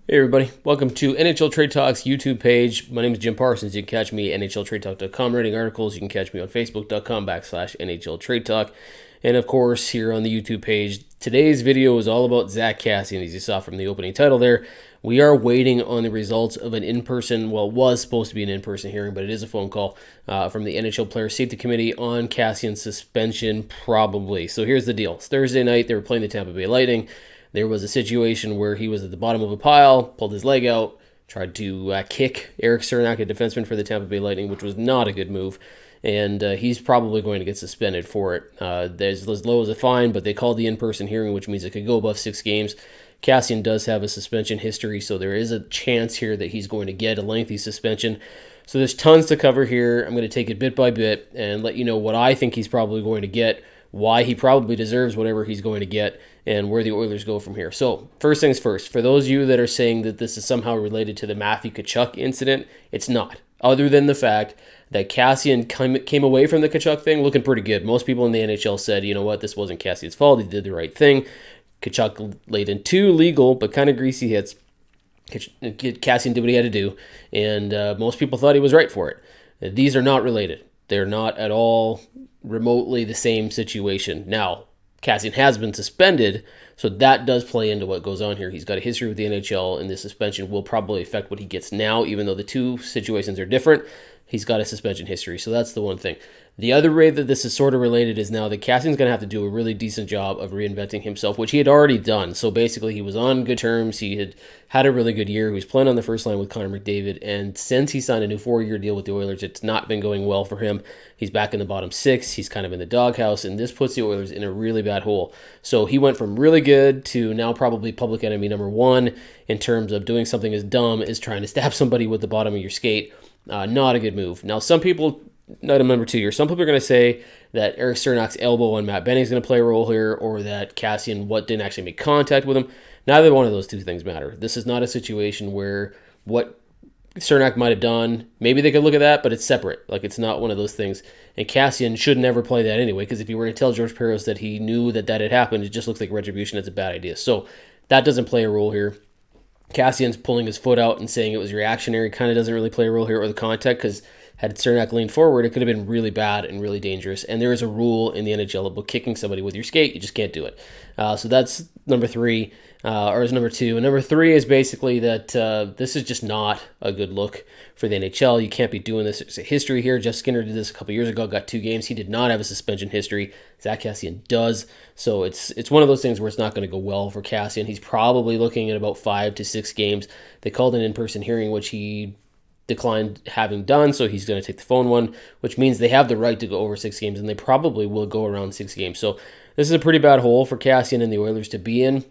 Hey everybody, welcome to NHL Trade Talk's YouTube page. My name is Jim Parsons. You can catch me at NHLTradeTalk.com writing articles. You can catch me on Facebook.com/NHL Trade Talk. And of course, here on the YouTube page, today's video is all about Zack Kassian. As you saw from the opening title there, we are waiting on the results of an in-person, well, it was supposed to be an in-person hearing, but it is a phone call from the NHL Player Safety Committee on Kassian's suspension, probably. So here's the deal. It's Thursday night. They were playing the Tampa Bay Lightning. There was a situation where he was at the bottom of a pile, pulled his leg out, tried to kick Erik Cernak, a defenseman for the Tampa Bay Lightning, which was not a good move. And he's probably going to get suspended for it. There's as low as a fine, but they called the in-person hearing, which means it could go above 6 games. Kassian does have a suspension history, so there is a chance here that he's going to get a lengthy suspension. So there's tons to cover here. I'm going to take it bit by bit and let you know what I think he's probably going to get, why he probably deserves whatever he's going to get, and where the Oilers go from here. So, first things first, for those of you that are saying that this is somehow related to the Matthew Tkachuk incident, it's not. Other than the fact that Kassian came away from the Tkachuk thing looking pretty good. Most people in the NHL said, you know what, this wasn't Kassian's fault, he did the right thing. Tkachuk laid in 2 legal but kind of greasy hits. Kassian did what he had to do, and most people thought he was right for it. These are not related. They're not at all remotely the same situation. Now, Kassian has been suspended, so that does play into what goes on here. He's got a history with the NHL, and this suspension will probably affect what he gets now, even though the 2 situations are different. He's got a suspension history, so that's the one thing. The other way that this is sort of related is now that Kassian's going to have to do a really decent job of reinventing himself, which he had already done. So basically, he was on good terms. He had a really good year. He was playing on the first line with Connor McDavid, and since he signed a new 4-year deal with the Oilers, it's not been going well for him. He's back in the bottom 6. He's kind of in the doghouse, and this puts the Oilers in a really bad hole. So he went from really good to now probably public enemy number 1 in terms of doing something as dumb as trying to stab somebody with the bottom of your skate. Not a good move. Now, some people, item number 2 here, some people are going to say that Erik Cernak's elbow on Matt Benning is going to play a role here, or that Kassian didn't actually make contact with him. Neither one of those 2 things matter. This is not a situation where what Cernak might have done, maybe they could look at that, but it's separate. Like, it's not one of those things. And Kassian should never play that anyway, because if he were to tell George Peros that he knew that had happened, it just looks like retribution. It's a bad idea. So that doesn't play a role here. Kassian's pulling his foot out and saying it was reactionary kind of doesn't really play a role here, or the contact, because had Cernak leaned forward, it could have been really bad and really dangerous. And there is a rule in the NHL about kicking somebody with your skate. You just can't do it. So that's number 3, or is number 2. And number 3 is basically that this is just not a good look for the NHL. You can't be doing this. It's a history here. Jeff Skinner did this a couple years ago, got 2 games. He did not have a suspension history. Zack Kassian does. So it's one of those things where it's not going to go well for Kassian. He's probably looking at about 5 to 6 games. They called an in-person hearing, which he declined having done, so he's going to take the phone one, which means they have the right to go over 6 games, and they probably will go around 6 games. So this is a pretty bad hole for Kassian and the Oilers to be in.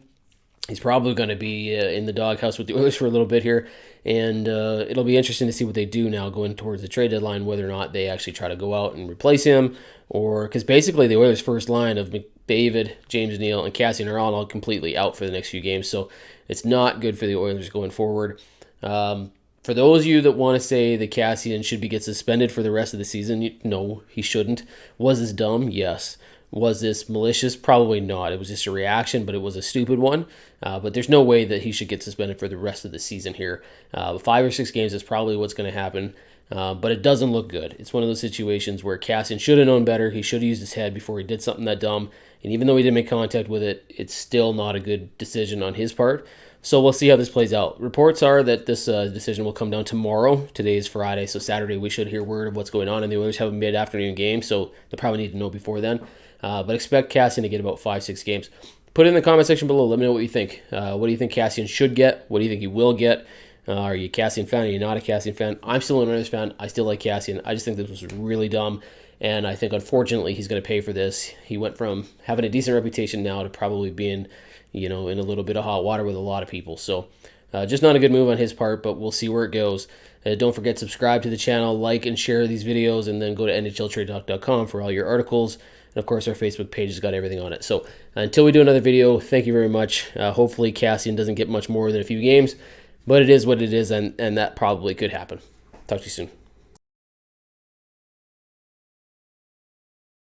He's probably going to be in the doghouse with the Oilers for a little bit here, and it'll be interesting to see what they do now going towards the trade deadline, whether or not they actually try to go out and replace him, or because basically the Oilers' first line of McDavid, James Neal, and Kassian are all completely out for the next few games, so it's not good for the Oilers going forward. For those of you that want to say that Kassian should get suspended for the rest of the season, no, he shouldn't. Was this dumb? Yes. Was this malicious? Probably not. It was just a reaction, but it was a stupid one. But there's no way that he should get suspended for the rest of the season here. 5 or 6 games is probably what's going to happen, but it doesn't look good. It's one of those situations where Kassian should have known better. He should have used his head before he did something that dumb. And even though he didn't make contact with it, it's still not a good decision on his part. So we'll see how this plays out. Reports are that this decision will come down tomorrow. Today is Friday, so Saturday we should hear word of what's going on. And the Oilers have a mid-afternoon game, so they'll probably need to know before then. But expect Kassian to get about 5-6 games. Put it in the comment section below. Let me know what you think. What do you think Kassian should get? What do you think he will get? Are you a Kassian fan? Are you not a Kassian fan? I'm still an Oilers fan. I still like Kassian. I just think this was really dumb. And I think, unfortunately, he's going to pay for this. He went from having a decent reputation now to probably being, in a little bit of hot water with a lot of people. So just not a good move on his part, but we'll see where it goes. Don't forget, subscribe to the channel, like and share these videos, and then go to NHLTradeTalk.com for all your articles. And, of course, our Facebook page has got everything on it. So until we do another video, thank you very much. Hopefully Kassian doesn't get much more than a few games, but it is what it is, and that probably could happen. Talk to you soon.